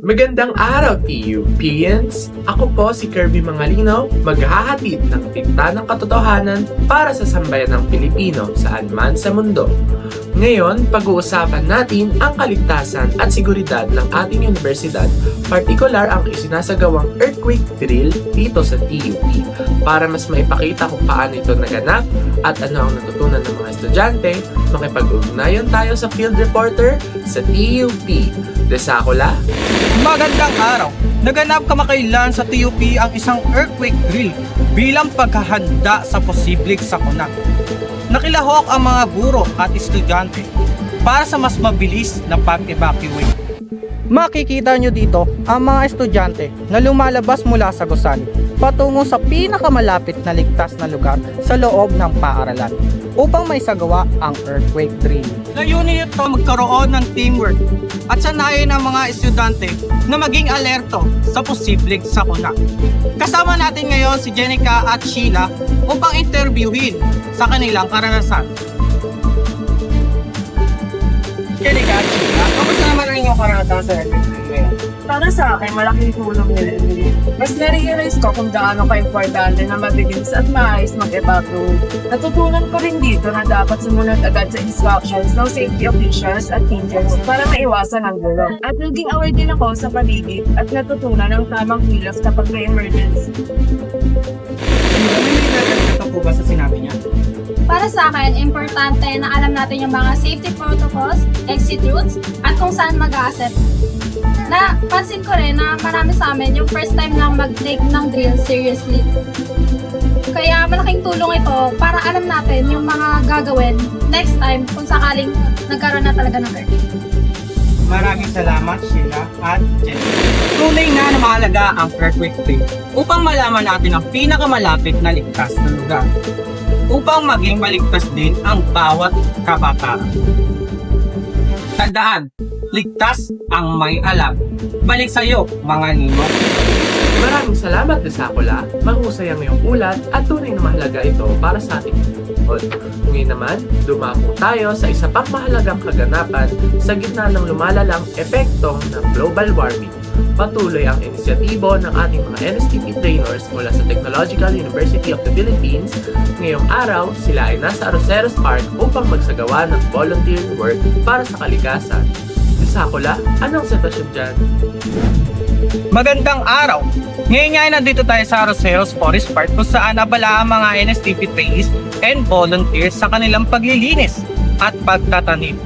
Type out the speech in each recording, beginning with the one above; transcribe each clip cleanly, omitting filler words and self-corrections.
Magandang araw, TUPians! Ako po si Kirby Mangalino, maghahatid ng tinta ng katotohanan para sa sambayan ng Pilipino saan man sa mundo. Ngayon, pag-uusapan natin ang kaligtasan at seguridad ng ating universidad, partikular ang isinasagawang earthquake drill dito sa TUP, para mas maipakita kung paano ito naganap at ano ang natutunan ng mga estudyante. Makipag-ugnayan tayo sa field reporter sa TUP. Desakula. Magandang araw! Naganap kamakailan sa TUP ang isang earthquake drill bilang paghahanda sa posibleng sakuna. Nakilahok ang mga guro at estudyante para sa mas mabilis na pag-evacuate. Makikita nyo dito ang mga estudyante na lumalabas mula sa gusali patungo sa pinakamalapit na ligtas na lugar sa loob ng paaralan upang maisagawa ang earthquake drill. Layunin ito magkaroon ng teamwork at sanayin ng mga estudyante na maging alerto sa posibleng sakuna. Kasama natin ngayon si Jenica at Sheila upang interviewin sa kanilang karanasan. Jenica at Sheila, kamusta naman ang inyong karanasan sa earthquake drill ngayon? Para sa akin, malaking tulong nila. Mas na-realize ko kung gaano ka-importante na mabilis at maayos mag-evacuate. Natutunan ko rin dito na dapat sumunod agad sa instructions ng safety officials at teachers para maiwasan ang gulo. At naging aware din ako sa paligid at natutunan ng tamang kilos kapag may emergency. May nagkakita po ba sa sinabi niya? Para sa akin, importante na alam natin yung mga safety protocols, exit routes, at kung saan mag-a-accept. Napansin ko rin na marami sa amin yung first time lang mag-take ng drill seriously. Kaya malaking tulong ito para alam natin yung mga gagawin next time kung sakaling nagkaroon na talaga ng earthquake. Maraming salamat, Sheila at Jen. Tunay na mahalaga ang earthquake drill upang malaman natin ang pinakamalapit na ligtas na lugar. Upang maging maligtas din ang bawat kabataan. Tandaan, ligtas ang may alam. Balik sa iyo, mga nino. Maraming salamat, Desakula. Mahusay ang iyong ulat at tunay na mahalaga ito para sa ating lingkod. Ngayon naman, dumako tayo sa isa pang mahalagang kaganapan sa gitna ng lumalalang epekto ng global warming. Patuloy ang inisyatibo ng ating mga NSTP trainers mula sa Technological University of the Philippines. Ngayong araw, sila ay nasa Arroceros Park upang magsagawa ng volunteer work para sa kalikasan. Desakula, anong sitwasyon dyan? Magandang araw! Ngayon nga ay nandito tayo sa Arroceros Forest Park kung saan abala ang mga NSTP trainees and volunteers sa kanilang paglilinis at pagtatanim.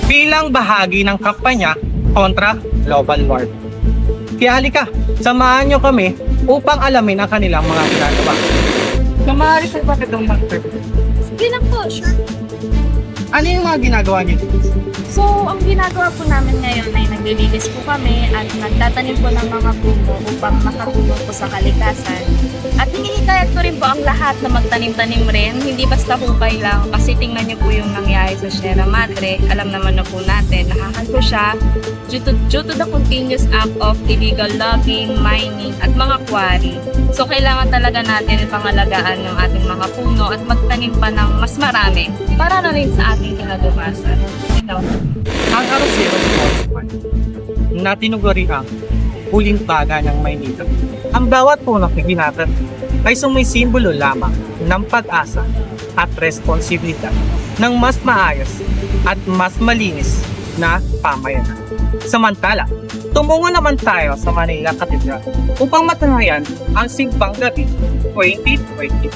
Bilang bahagi ng kampanya kontra global warming. Kaya halika, samahan nyo kami upang alamin ang kanilang mga ginagawa. Samahan sa bakitong mag-interview. Sige na po, sure. Ano yung mga ginagawa nyo? So, ang ginagawa po namin ngayon ay naglilinis po kami at nagtatanim po ng mga puno upang makatulong po sa kalikasan. At hinihikayat ko rin po ang lahat na magtanim-tanim rin, hindi basta hukay lang kasi tingnan niyo po yung nangyari sa Sierra Madre. Alam naman na po natin, nakakanto siya due to the continuous act of illegal logging, mining at mga quarry. So, kailangan talaga natin pangalagaan ng ating mga puno at magtanim pa ng mas marami para na rin sa ating kinabukasan. Ang Arroceros Forest Park na tinuguri ang huling baga ng Maynila. Ang bawat punong iginatan ay sumisimbolo lamang ng pag-asa at responsibilidad ng mas maayos at mas malinis na pamayanan. Samantala, tumungo naman tayo sa Manila Cathedral upang matanayan ang Simbang Gabi 2025.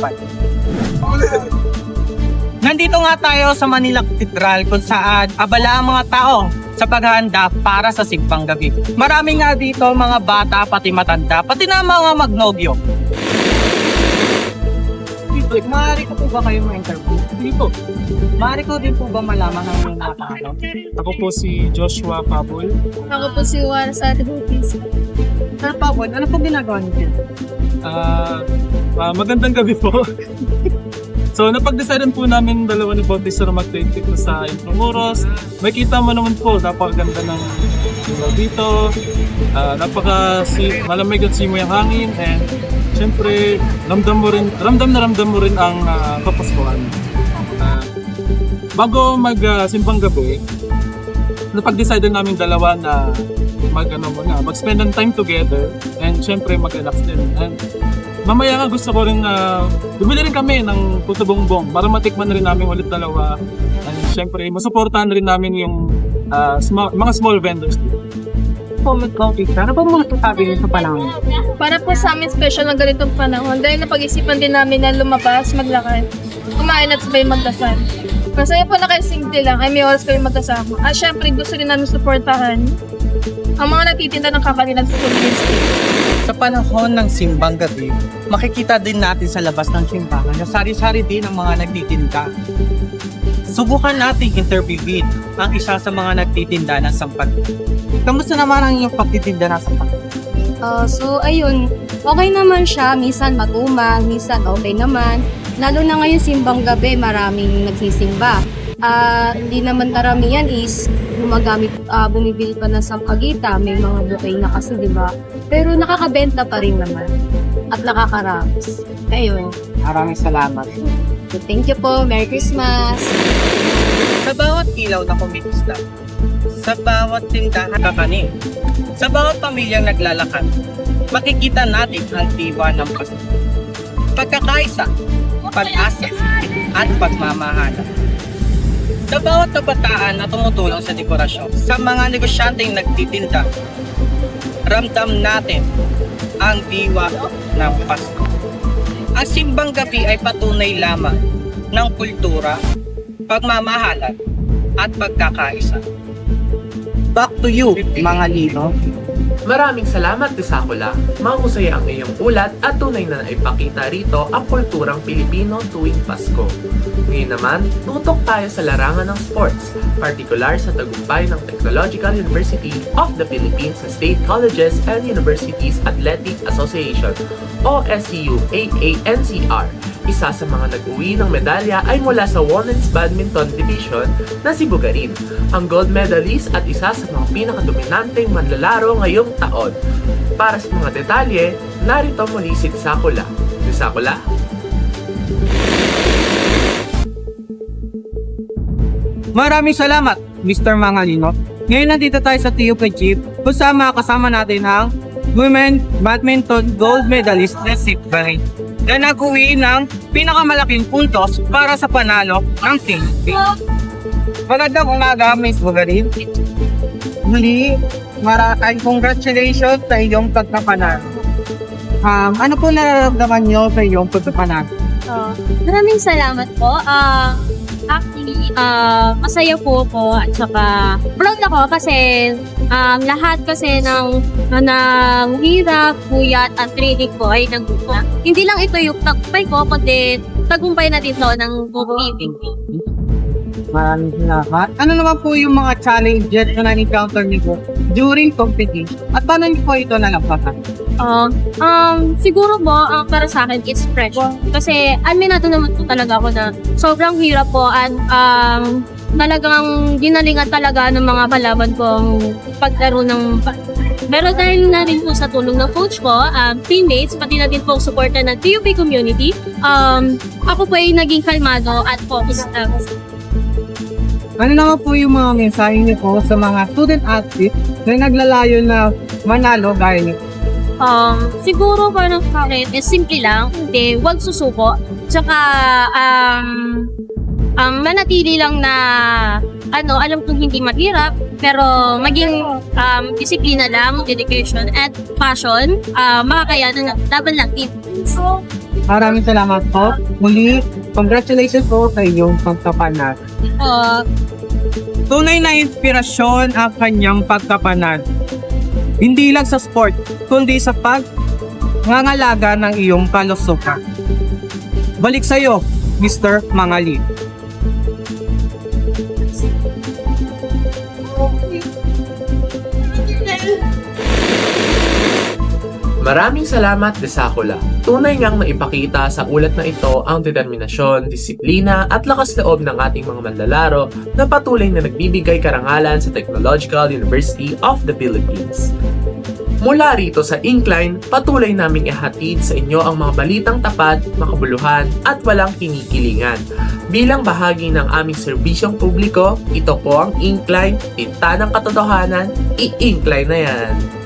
Nandito nga tayo sa Manila Cathedral kung saan abala ang mga tao sa paghahanda para sa Simbang Gabi. Marami nga dito mga bata, pati matanda, pati na mga magnobyo. Maaari ko po ba kayo ma-interview? Dito. Maaari ko din po ba malaman ang mga nakakano? Ako po si Joshua Pabol. Ako po si Juan sa Tibutis. Sir Pabon, ano po ginagawa niyo? Magandang gabi po. So, napag-decidean po namin dalawa ni Bautista na mag-take dito sa Intramuros. Makita mo naman po, napakaganda ng lugar dito. Malamig at simoy ang hangin. And syempre, ramdam na ramdam mo rin ang kapaskuhan. Bago mag-simbang gabi, napag-decide namin dalawa na mag-spend ng time together and syempre mag-relax din. And mamaya nga gusto ko rin na bumili rin kami ng puto bongbong para matikman na rin namin ulit dalawa. And syempre masuportahan rin namin yung mga small vendors. Ano po mga sasabi niyo sa panahon? Para po sa amin special na ganitong panahon dahil napag-isipan din namin na lumabas, maglakad, kumain at sabay magdasal. Masaya po na kayo simple lang ay may oras kayo magkasama. At syempre gusto rin namin suportahan ang mga natitinda ng kakanilang sa community. Sa panahon ng simbang gabi, makikita din natin sa labas ng simbahan na sari-sari din ang mga nagtitinda. Subukan nating interviewin ang isa sa mga nagtitinda ng sampag. Kamusta naman ang iyong pagtitinda ng sampag? So, ayun, okay naman siya. Minsan matumang, minsan okay naman. Lalo na ngayon simbang gabi, maraming nagsisimba. Hindi naman karamihan is gumagamit, bumibili pa ng sampagita. May mga bouquet na kasi, di ba? Pero nakakabenta pa rin naman. At nakakaraos. Ayun. Maraming salamat. So, thank you po. Merry Christmas! Sa bawat ilaw na kumikista, sa bawat tindahan kakanin, sa bawat pamilyang naglalakad, makikita natin ang diwa ng Pasko. Pagkakaisa, pag-asa, at pagmamahala. Sa bawat kabataan na tumutulong sa dekorasyon, sa mga negosyanteng nagtitinda, ramdam natin ang diwa ng Pasko. Ang simbang gabi ay patunay lamang ng kultura, pagmamahalan, at pagkakaisa. Back to you, mga lino. Maraming salamat, Tisakula. Mahusay ang iyong ulat at tunay na naipakita rito ang kulturang Pilipino tuwing Pasko. Ngayon naman, tutok tayo sa larangan ng sports, partikular sa tagumpay ng Technological University of the Philippines sa State Colleges and Universities Athletic Association o SCU-AANCR. Isa sa mga nag-uwi ng medalya ay mula sa Women's Badminton Division na si Bugarin, ang gold medalist at isa sa mga pinakadominanteng manlalaro ngayong taon. Para sa mga detalye, narito muli si Tisakula. Tisakula? Maraming salamat, Mr. Mangalino. Ngayon nandito tayo sa TUP Jeep kung saan makakasama natin ang Women Badminton Gold Medalist na si Bugarin na nag-uwi ng pinakamalaking puntos para sa panalo ng TUP. Magandang umaga, Miss Bugarin. Muli, maraming congratulations sa iyong pagkapanalo. Ano po nararamdaman niyo sa iyong pagkapanalo? Maraming salamat po. Actually, masaya po ako at saka proud ako kasi lahat kasi ng hirap, puyat at training ko ay nagbuka. Hindi lang ito yung tagumpay ko, kundi tagumpay na dito ng buong Maraming salamat. Ano naman po yung mga challenges na na-encounter niyo during competition? At paano niyo po ito nalampasan? Siguro po, para sa akin, it's pressure. Kasi, aminado naman po talaga ako na sobrang hirap po at talagang ginalingan talaga ng mga kalaban kong paglaro ng pero dahil na rin po sa tulong ng coach ko, teammates, pati na din po suporta ng TUP community, ako po ay naging kalmado at focused lang. Ano naman po yung mga mensahe niyo po sa mga student athletes na naglalayo na manalo gaya niyo? Siguro parang sa akin, simple lang, hindi, huwag susuko. Tsaka, manatili lang na, alam kong hindi mahirap, pero maging disiplina lang, dedication, and passion, makakayanan ng laban lang team. Maraming salamat po. Muli, congratulations po sa iyong pagkapanalo. Tunay na inspirasyon ang kanyang pagkapanalo. Hindi lang sa sport, kundi sa pag-ngangalaga ng iyong kalusugan. Balik sa iyo, Mr. Mangali. Maraming salamat, Tisakula. Tunay ngang naipakita sa ulat na ito ang determinasyon, disiplina at lakas loob ng ating mga manlalaro na patuloy na nagbibigay karangalan sa Technological University of the Philippines. Mula rito sa Incline, patuloy naming ihatid sa inyo ang mga balitang tapat, makabuluhan at walang kinikilingan. Bilang bahagi ng aming serbisyong publiko, ito po ang Incline, tinta ng katotohanan, i-Incline na yan.